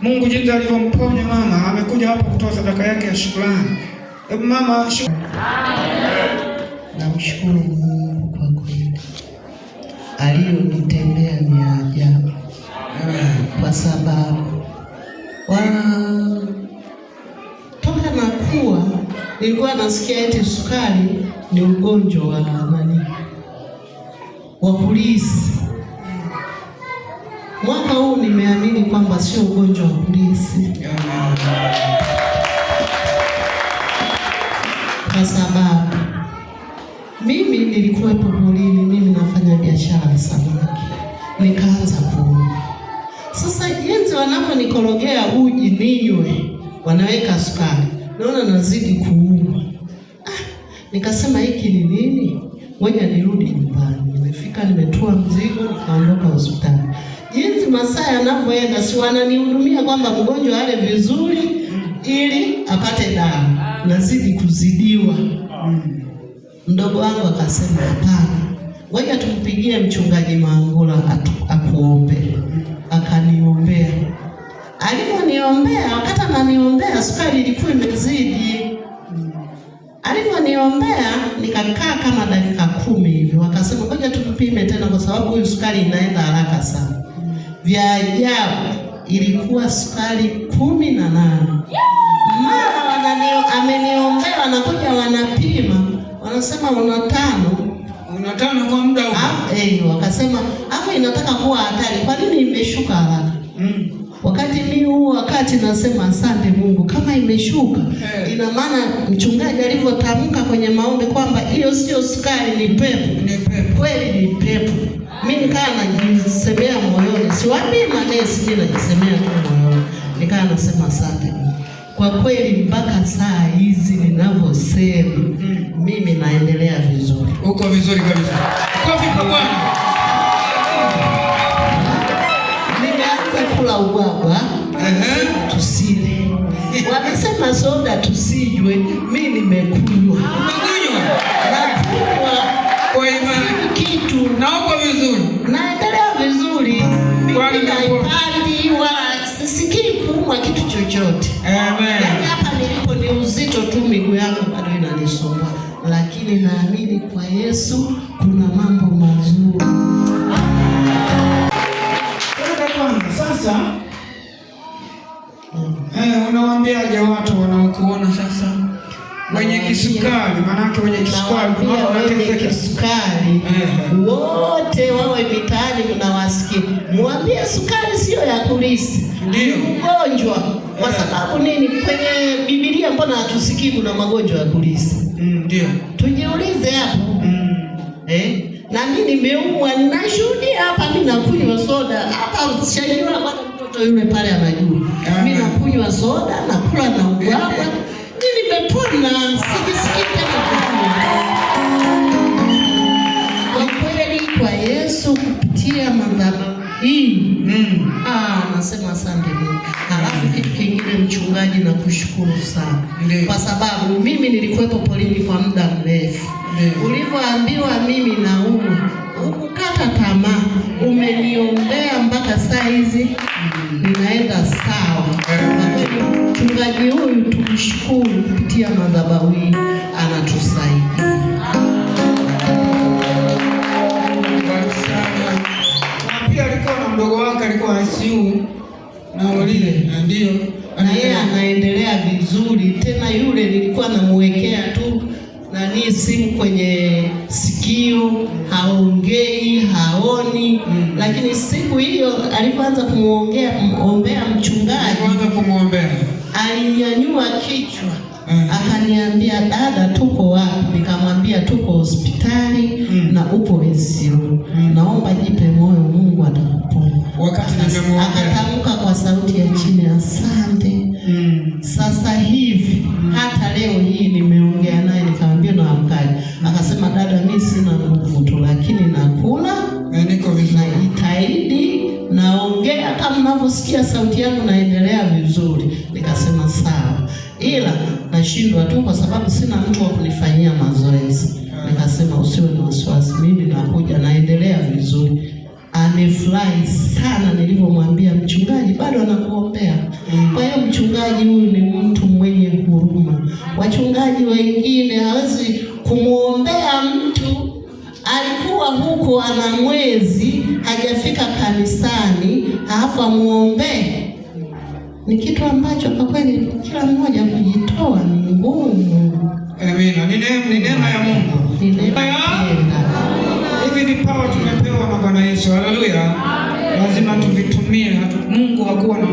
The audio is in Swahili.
Mungu jinsi alivyomponya mama, amekuja hapa kutoa sadaka yake ya shukrani. Hebu mama, namshukuru Mungu kwa kweli, aliyonitendea ni ajabu, kwa sababu toka nakuwa nilikuwa nasikia eti sukari ni ugonjwa wa kulisi. Mwaka huu nimeamini kwamba sio ugonjwa wa kulisi, kwa sababu mimi nilikuwepo porini, mimi nafanya biashara ya samaki, nikaanza kuumwa. Sasa jinsi wanaponikorogea uji ninywe, wanaweka sukari, naona nazidi kuumwa. Nikasema hiki ni nini? Ngoja nirudi nyumbani. Nimefika, nimetua mzigo, nikaondoka hospitali. Jinsi masaa yanavyoenda, si wananihudumia kwamba mgonjwa ale vizuri ili apate dawa, nazidi kuzidiwa. Mdogo wangu akasema hapana, ngoja tumpigie mchungaji Mangula akuombe. Akaniombea. Aliponiombea, wakati ananiombea sukari ilikuwa imezidi. Aliponiombea nikakaa kama dakika 10 hivi, wakasema ngoja tumpime tena kwa sababu huyu sukari inaenda haraka sana. Vya ajabu ilikuwa sukari 18. Mara ameniombea, wanakuja wanapima, wanasema una 5 kwa muda huu. Wakasema hapo inataka kuwa hatari. Kwa nini imeshuka haraka? Wakati wakati nasema asante Mungu, kama imeshuka ina maana mchungaji alivyotamka kwenye maombi kwamba hiyo sio sukari, ni pepo. Kweli ni pepo. Mimi nikaa najisemea moyoni, siwapi manesi, mimi najisemea tu moyoni. Nikaa nasema asante Mungu. Kwa kweli mpaka saa hizi ninavyosema, mimi naendelea vizuri. Uko vizuri kabisa. Kofi kwa Bwana. Nimeanza kula ubwabwa, tusile. Wamesema soda tusijwe, mimi nimekunywa. Umekunywa? Nakunywa kwa imani kitu. Na uko vizuri? Naendelea vizuri. Mimi naipandi wala sisikii kuumwa kitu chochote. Amen. Yaani hapa nilipo ni uzito tu, miguu yangu bado inanisumbua, lakini naamini kwa Yesu kuna mambo mazuri. Sasa unawaambiaje watu wanaokuona sasa wenye kisukari? Manake wenye kisukari wote wawe mitaani, mnawasikia, muambie sukari sio ya kulisi, ndio ugonjwa. Kwa sababu nini? Kwenye Biblia mbona hatusikii kuna magonjwa ya kulisi? Ndio tujiulize hapo. Na mimi nimeumwa, ninashuhudia hapa, mimi nakunywa soda hapa, sijajua bado mtoto yule pale anajua. Mimi nakunywa soda, nakula na ubwabwa, mimi nimepona, sijisikii tena kunywa. Kwa kweli kwa Yesu kupitia madhabahu hii, nasema asante Mungu. Halafu kitu kingine, mchungaji, na kushukuru sana. Kwa sababu mimi nilikuwepo polini kwa muda mrefu. Ulivyoambiwa mimi naumwa, ukukata tamaa, umeniombea mpaka saa hizi ninaenda sawa. Kwa kweli mchungaji huyu tumshukuru, kupitia madhabahu hii anatusaidia. Pia alikuwa na mdogo wake alikuwa ICU na ulile, ndio na yeye anaendelea vizuri. Tena yule nilikuwa namwekea tu simu kwenye sikio, haongei, haoni. Lakini siku hiyo alipoanza kumwombea mchungaji, alinyanyua kichwa, akaniambia, dada, tuko wapi? Nikamwambia tuko hospitali na upo ICU. Naomba jipe moyo, Mungu atakuponya. Akatamka kwa sauti ya chini, asante. Sasa hivi hata leo hii nimeongea naye, nikamwambia na amkaje. Akasema, dada, mimi sina nguvu tu, lakini nakula, niko vizuri, najitahidi, naongea kama mnavyosikia sauti yangu, naendelea vizuri. Nikasema sawa, ila nashindwa tu kwa sababu sina mtu wa kunifanyia mazoezi. Nikasema usiwe na wasiwasi, mimi nakuja, naendelea vizuri. Amefurahi sana nilipomwambia mchungaji, mchungaji huyu ni mtu mwenye huruma. Wachungaji wengine hawezi kumwombea mtu, alikuwa huko ana mwezi hajafika kanisani, halafu amuombee. Ni kitu ambacho kwa kweli kila mmoja kujitoa ni ngumu. Amina. Ni neema ya Mungu. Hivi vipawa tumepewa na Bwana Yesu. Haleluya. Lazima tuvitumie. Mungu hakuwa na